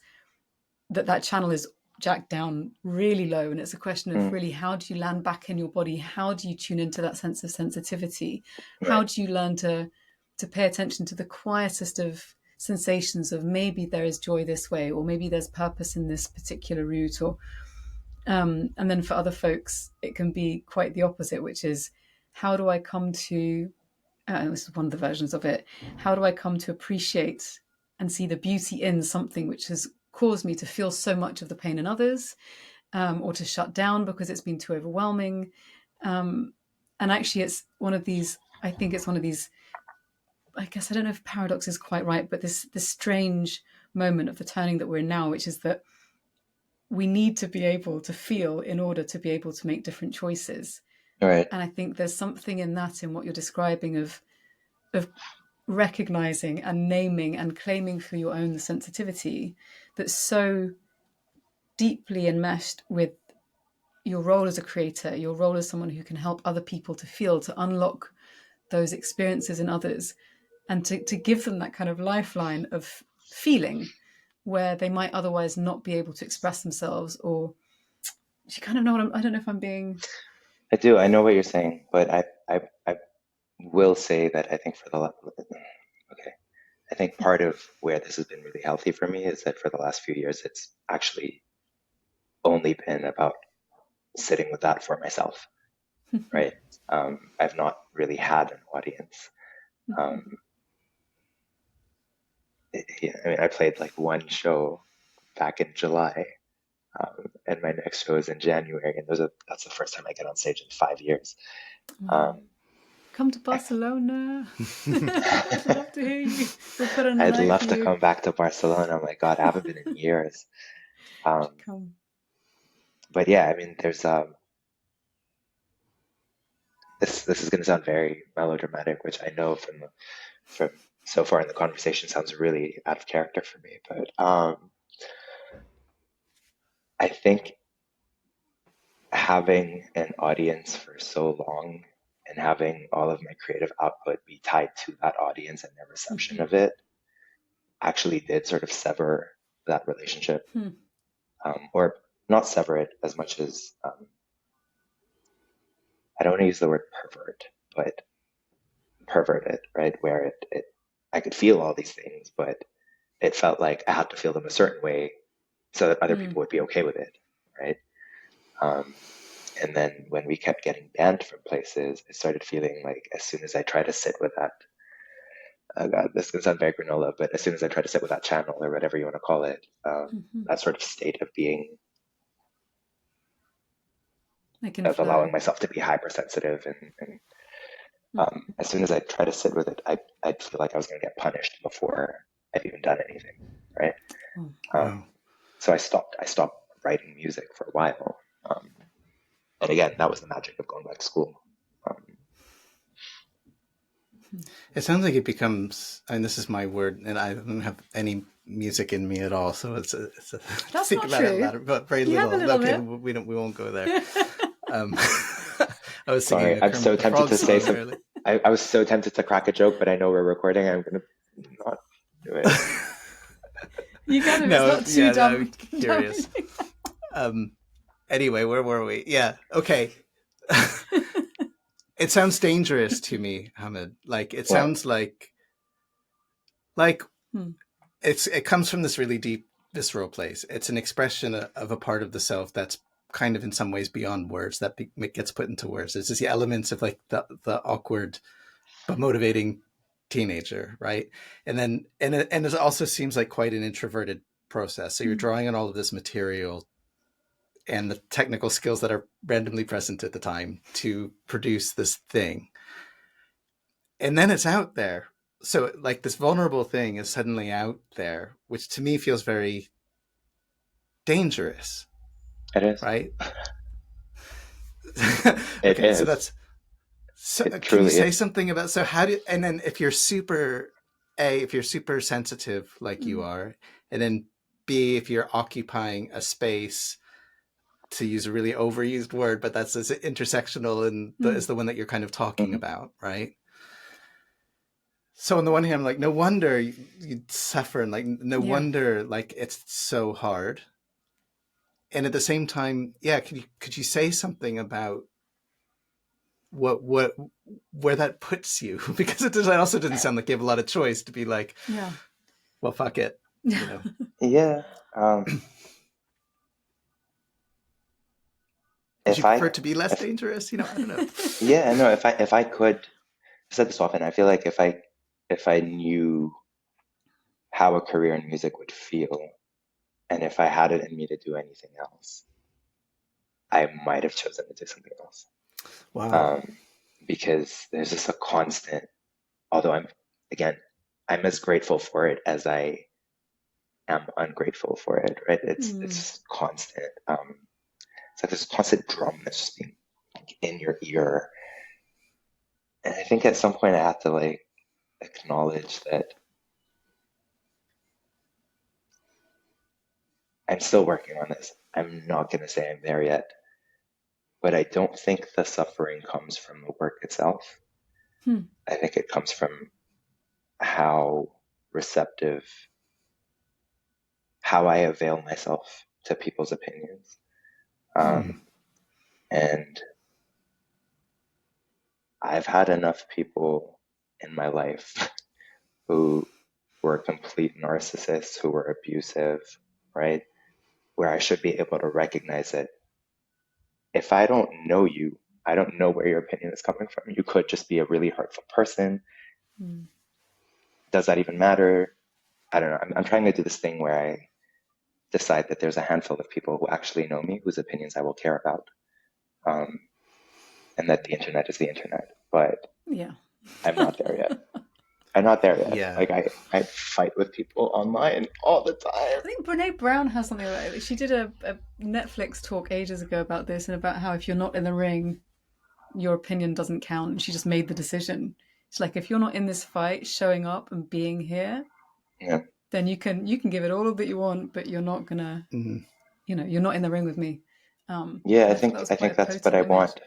that channel is jacked down really low, and it's a question of really, how do you land back in your body? How do you tune into that sense of sensitivity? Right. How do you learn to pay attention to the quietest of sensations of maybe there is joy this way, or maybe there's purpose in this particular route, or and then for other folks it can be quite the opposite, which is, how do I come to this is one of the versions of it, how do I come to appreciate and see the beauty in something which has caused me to feel so much of the pain in others, or to shut down because it's been too overwhelming. And actually, it's one of these. I think it's one of these. I guess I don't know if paradox is quite right, but this strange moment of the turning that we're in now, which is that we need to be able to feel in order to be able to make different choices. Right. And I think there's something in that, in what you're describing, of recognizing and naming and claiming for your own sensitivity that's so deeply enmeshed with your role as a creator, your role as someone who can help other people to feel, to unlock those experiences in others, and to give them that kind of lifeline of feeling where they might otherwise not be able to express themselves. Or you kind of know what I don't know if I'm being. I do. I know what you're saying, but I will say that I think okay, I think part of where this has been really healthy for me is that for the last few years, it's actually only been about sitting with that for myself, right? I've not really had an audience. I mean, I played like one show back in July, and my next show is in January, and that's the first time I get on stage in 5 years. Come to Barcelona. I'd love to hear you. We'll put on a I'd night love for to you. come back to Barcelona. Oh my God, I haven't been in years. Come. But yeah, I mean, there's this is going to sound very melodramatic, which I know from so far in the conversation sounds really out of character for me. But I think having an audience for so long and having all of my creative output be tied to that audience and their reception of it actually did sort of sever that relationship, or not sever it as much as I don't want to use the word pervert, but pervert it, right? Where I could feel all these things, but it felt like I had to feel them a certain way so that other people would be okay with it, right? And then when we kept getting banned from places, I started feeling like as soon as I try to sit with that, oh God, this can sound very granola, but as soon as I try to sit with that channel or whatever you want to call it, that sort of state of being, of allowing myself to be hypersensitive and as soon as I try to sit with it, I'd feel like I was going to get punished before I'd even done anything, right? So I stopped writing music for a while. And again, that was the magic of going back to school. It sounds like it becomes, and this is my word, and I don't have any music in me at all, so it's a That's think not about true. it later, but very You little. have a little Okay, bit. we won't go there. I was Sorry, singing. I'm so tempted to say something. I was so tempted to crack a joke, but I know we're recording. I'm gonna not do it. You got it. No, it's not too dumb. I'm curious. Anyway, where were we? Yeah. Okay. It sounds dangerous to me, Hamid. Like it sounds like it comes from this really deep visceral place. It's an expression of a part of the self that's kind of in some ways beyond words, that gets put into words. It's just the elements of like the awkward but motivating teenager, right? And then and it also seems like quite an introverted process. So you're drawing on all of this material and the technical skills that are randomly present at the time to produce this thing. And then it's out there. So like this vulnerable thing is suddenly out there, which to me feels very dangerous. It is. Right? It is. So that's, so it can you say is. something about, so how do, and then if you're super sensitive like you are, and then B, if you're occupying a space, to use a really overused word, but that's as intersectional and is the one that you're kind of talking about, right? So on the one hand, I'm like, no wonder you'd suffer, and like, no wonder like it's so hard. And at the same time, could you say something about where that puts you? Because it also didn't sound like you have a lot of choice to be like, well, fuck it, you know. Yeah. Would you prefer to be less dangerous? You know, I don't know. Yeah, no. If I could, I said this often. I feel like if I knew how a career in music would feel, and if I had it in me to do anything else, I might have chosen to do something else. Wow. Because there's just a constant, although I'm as grateful for it as I am ungrateful for it, right? It's constant. It's like this constant drum that's just being in your ear. And I think at some point I have to like acknowledge that I'm still working on this. I'm not going to say I'm there yet, but I don't think the suffering comes from the work itself. I think it comes from how receptive, how I avail myself to people's opinions. And I've had enough people in my life who were complete narcissists, who were abusive, right? Where I should be able to recognize that if I don't know you, I don't know where your opinion is coming from. You could just be a really hurtful person. Does that even matter? I don't know. I'm trying to do this thing where I decide that there's a handful of people who actually know me, whose opinions I will care about, and that the internet is the internet. But Yeah. I'm not there yet. I'm not there yet. Yeah. Like I fight with people online all the time. I think Brene Brown has something like that. She did a Netflix talk ages ago about this and about how if you're not in the ring, your opinion doesn't count. And she just made the decision. It's like, if you're not in this fight, showing up and being here, Yeah. then you can give it all that you want, but you're not gonna, you're not in the ring with me. Yeah, I think that's what I want.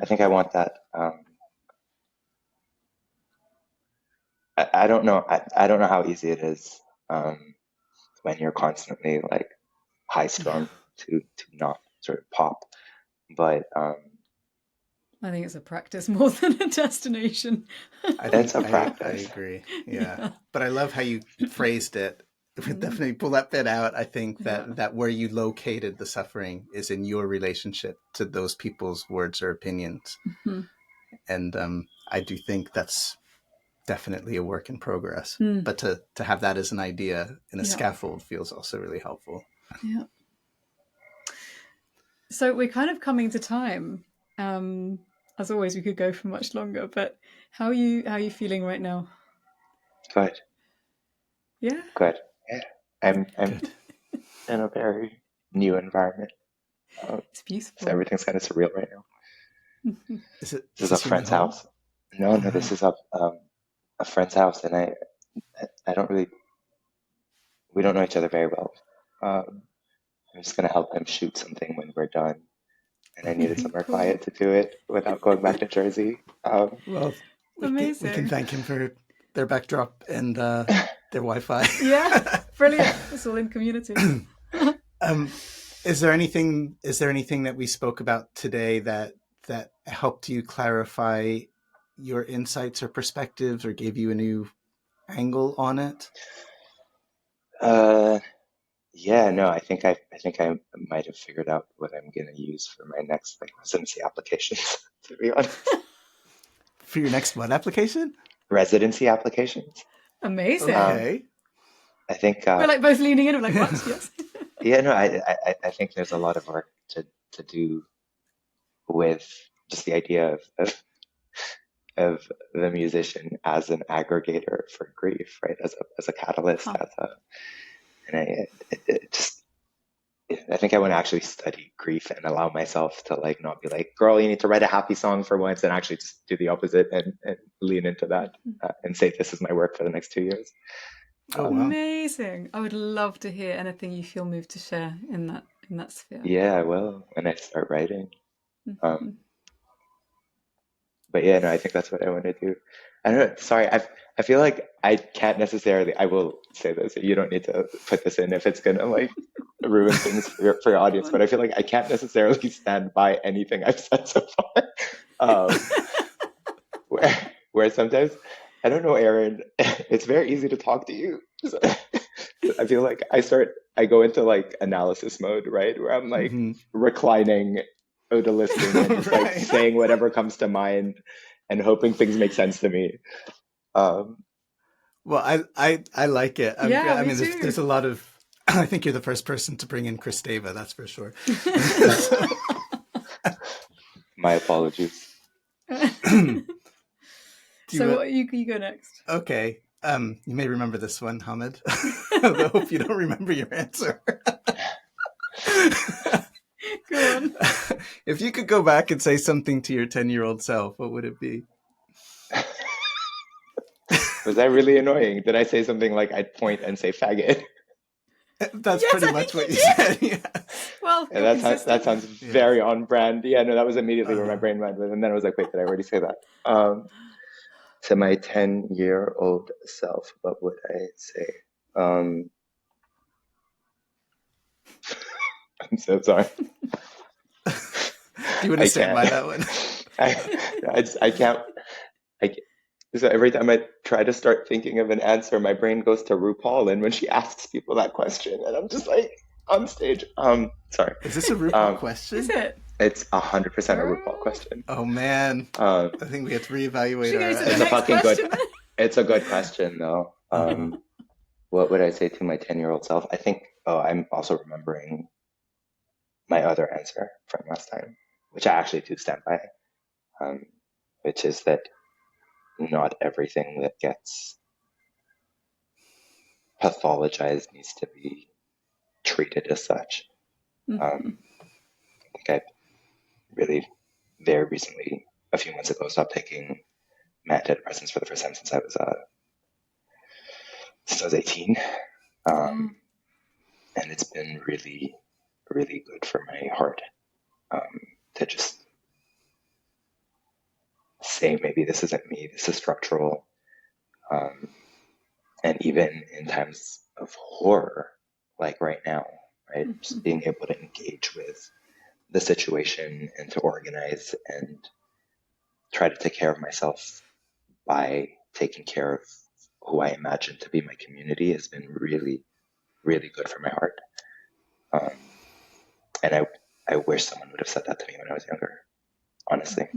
I think I want that. I don't know. I don't know how easy it is when you're constantly like high strung to not sort of pop. But I think it's a practice more than a destination. It's a practice. I agree. Yeah. But I love how you phrased it. Definitely pull that bit out. I think that where you located the suffering is in your relationship to those people's words or opinions. And I do think that's definitely a work in progress. But to have that as an idea in a scaffold feels also really helpful. Yeah. So we're kind of coming to time. As always, we could go for much longer, but how are you feeling right now? Good. Yeah. Good. Yeah. I'm in a very new environment. It's beautiful. So everything's kind of surreal right now. This is a friend's house. No, this is a friend's house, and I don't really, we don't know each other very well. I'm just gonna help him shoot something when we're done, and I needed somewhere quiet to do it without going back to Jersey. Well, we can thank him for their backdrop and their Wi-Fi. Yeah, brilliant. It's all in community. Is there anything that we spoke about today that helped you clarify your insights or perspectives, or gave you a new angle on it? Yeah, no, I think I might have figured out what I'm gonna use for my next residency applications. To be honest. For your next what application? Residency applications. Amazing. Okay. I think we're like both leaning in. We're like, what? Yes. Yeah, no, I think there's a lot of work to do with just the idea of the musician as an aggregator for grief, right? As a catalyst, I think I want to actually study grief and allow myself to like not be like, girl, you need to write a happy song for once, and actually just do the opposite and lean into that and say this is my work for the next 2 years. Oh, wow. Amazing! I would love to hear anything you feel moved to share in that sphere. Yeah, I will when I start writing. But yeah, no, I think that's what I want to do. I don't know. Sorry, I feel like I can't necessarily. I will say this. You don't need to put this in if it's gonna like ruin things for your audience. But I feel like I can't necessarily stand by anything I've said so far. Where sometimes I don't know, Aaron. It's very easy to talk to you. So, I feel like I go into like analysis mode, right? Where I'm like reclining, listening, and just like saying whatever comes to mind and hoping things make sense to me. Well, I like it. I mean, there's a lot of I think you're the first person to bring in Christeva, that's for sure. My apologies. So you go next. Okay. You may remember this one, Hamid. I hope you don't remember your answer. Go on. If you could go back and say something to your 10-year-old self, what would it be? Was that really annoying? Did I say something like I'd point and say faggot? That's Yes, pretty I much think what you you said. Yeah. Well, Yeah, that sounds very on brand. Yeah, no, that was immediately where my Uh-huh. brain went with, and then I was like, wait, did I already say that? To my 10-year-old self, what would I say? I'm so sorry. Do you want to stand by that one? I can't. So every time I try to start thinking of an answer, my brain goes to RuPaul, and when she asks people that question, and I'm just like on stage. Sorry. Is this a RuPaul question? Is it? It's 100% a RuPaul question. Oh man, I think we have to reevaluate Should we go to the It's a next fucking question good. It's a good question though. What would I say to my 10-year-old self? I think. Oh, I'm also remembering my other answer from last time, which I actually do stand by, which is that not everything that gets pathologized needs to be treated as such. I think I really very recently, a few months ago, stopped taking antidepressants for the first time since I was 18, and it's been really, really good for my heart to just say maybe this isn't me, this is structural, and even in times of horror, like right now, right, just being able to engage with the situation and to organize and try to take care of myself by taking care of who I imagine to be my community has been really, really good for my heart. And I wish someone would have said that to me when I was younger, honestly.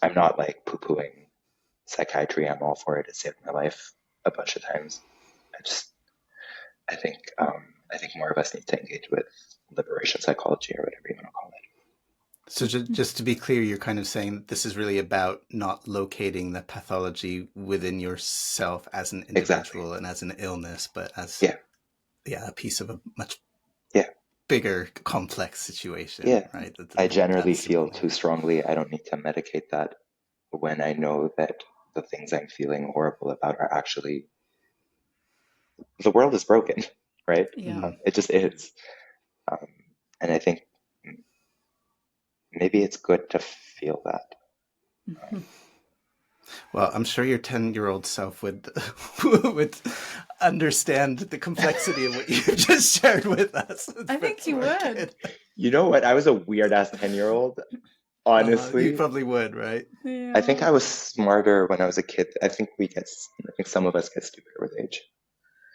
I'm not like poo-pooing psychiatry. I'm all for it. It saved my life a bunch of times. I think more of us need to engage with liberation psychology or whatever you want to call it. So just to be clear, you're kind of saying that this is really about not locating the pathology within yourself as an individual and as an illness, but as a piece of a much bigger, complex situation. Yeah, right. I generally feel too strongly. I don't need to medicate that when I know that the things I'm feeling horrible about are actually the world is broken, right? Yeah. It just is, and I think maybe it's good to feel that. Well, I'm sure your 10-year-old self would understand the complexity of what you've just shared with us. I think he would. You know what? I was a weird-ass 10-year-old, honestly. You probably would, right? Yeah. I think I was smarter when I was a kid. I think some of us get stupider with age.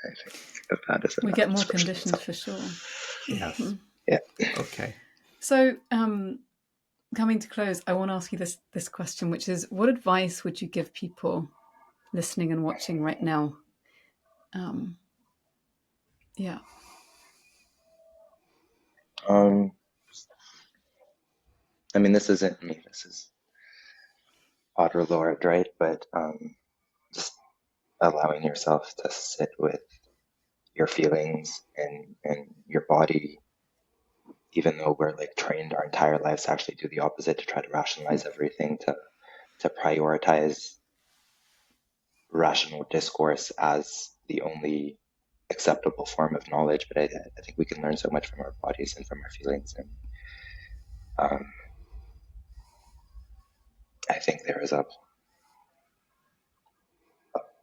I think of that as we get more conditioned for sure. Yes. Yeah. Okay. So, coming to close, I want to ask you this question, which is, what advice would you give people listening and watching right now? Yeah. I mean, this isn't me. This is Otter Lord, right? But just allowing yourself to sit with your feelings and your body, even though we're like trained our entire lives to actually do the opposite, to try to rationalize everything, to prioritize rational discourse as the only acceptable form of knowledge. But I think we can learn so much from our bodies and from our feelings. And I think there is a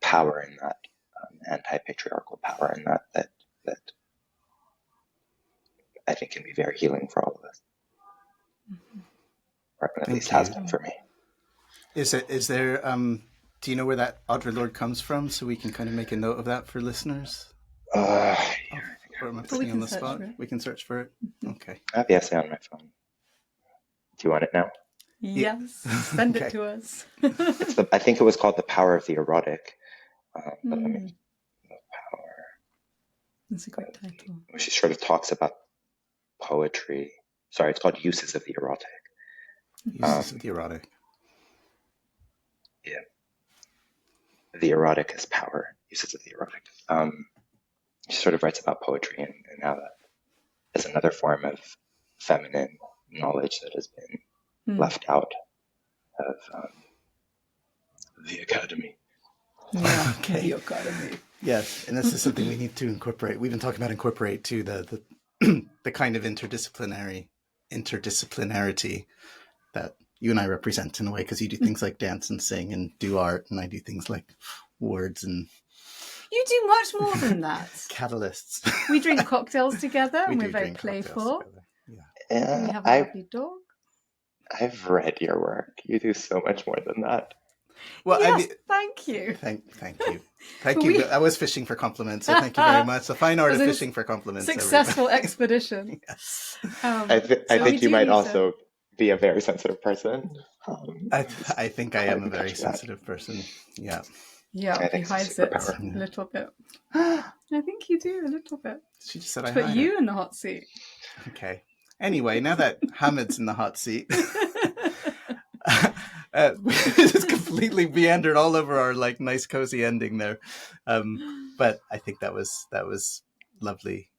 power in that, anti-patriarchal power in that I think can be very healing for all of us. Or at least has been for me. Is there do you know where that Otter Lord comes from, so we can kind of make a note of that for listeners? Or am I putting on the spot? We can search for it. Okay. I have the essay on my phone. Do you want it now? Yes. Send it to us. I think it was called The Power of the Erotic. But I mean, the That's a great title. where she sort of talks about poetry. Sorry, it's called Uses of the Erotic. Uses of the erotic. Yeah. The erotic as power. Uses of the erotic. She sort of writes about poetry and how that is another form of feminine knowledge that has been left out of the academy. Yeah, Okay. the academy. Yes, and this is something we need to incorporate. We've been talking about incorporate too, the the kind of interdisciplinarity that you and I represent in a way, because you do things like dance and sing and do art, and I do things like words and You do much more than that. catalysts. We drink cocktails together, and We we're do very drink cocktails playful. together. Yeah. We have a lovely dog. I've read your work. You do so much more than that. Well, Yes, I mean, thank you. thank you. But You. we- I was fishing for compliments, so thank you very much. The fine art Was of it a fishing for compliments. Successful expedition. Yes. I think you might also be a very sensitive person. I think I am a very touch that. sensitive person. Yeah. Yeah, I he think it's a hides it superpower. a little bit. I think you do a little bit. She just said I Put hide you it. in the hot seat. Okay. Anyway, now that Hamid's in the hot seat, we just completely meandered all over our like nice cozy ending there. But I think that was lovely.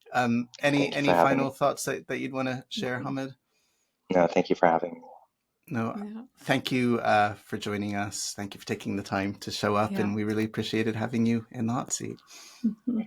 Any final thoughts that you'd want to share, Hamed? No, thank you for having me. No, thank you for joining us. Thank you for taking the time to show up, and we really appreciated having you in the hot seat. Mm-hmm.